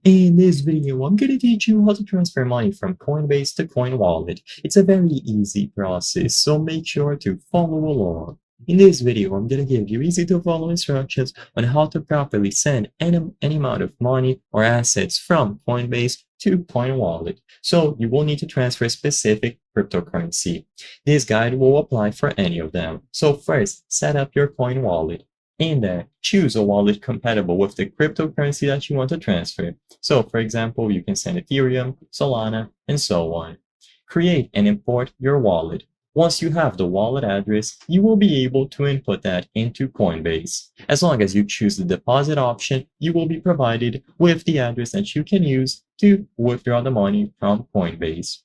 In this video, I'm going to teach you how to transfer money from Coinbase to Coin Wallet. It's a very easy process, so make sure to follow along. In this video, I'm going to give you easy to follow instructions on how to properly send any amount of money or assets from Coinbase to Coin Wallet. So you will need to transfer a specific cryptocurrency. This guide will apply for any of them. So first, set up your Coin Wallet. In there, choose a wallet compatible with the cryptocurrency that you want to transfer. So, for example, you can send Ethereum, Solana, and so on. Create and import your wallet. Once you have the wallet address, you will be able to input that into Coinbase. As long as you choose the deposit option, you will be provided with the address that you can use to withdraw the money from Coinbase.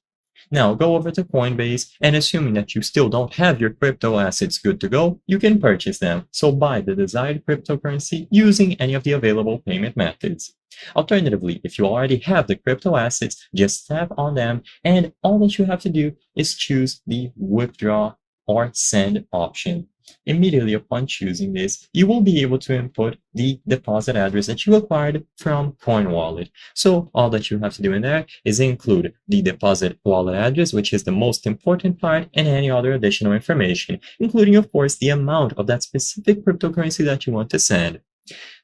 Now go over to Coinbase, and assuming that you still don't have your crypto assets good to go, you can purchase them. So buy the desired cryptocurrency using any of the available payment methods. Alternatively, if you already have the crypto assets, just tap on them, and all that you have to do is choose the withdraw or send option. Immediately upon choosing this, you will be able to input the deposit address that you acquired from Coin Wallet. So all that you have to do in there is include the deposit wallet address, which is the most important part, and any other additional information, including, of course, the amount of that specific cryptocurrency that you want to send.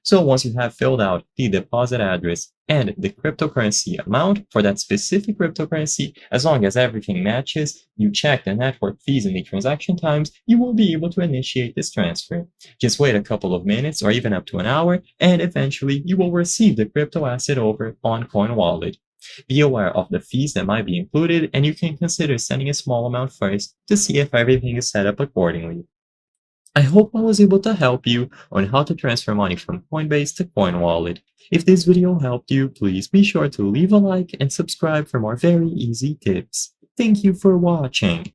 So once you have filled out the deposit address and the cryptocurrency amount for that specific cryptocurrency, as long as everything matches, you check the network fees and the transaction times, you will be able to initiate this transfer. Just wait a couple of minutes or even up to an hour, and eventually you will receive the crypto asset over on Coin Wallet. Be aware of the fees that might be included, and you can consider sending a small amount first to see if everything is set up accordingly. I hope I was able to help you on how to transfer money from Coinbase to Coin Wallet. If this video helped you, please be sure to leave a like and subscribe for more very easy tips. Thank you for watching.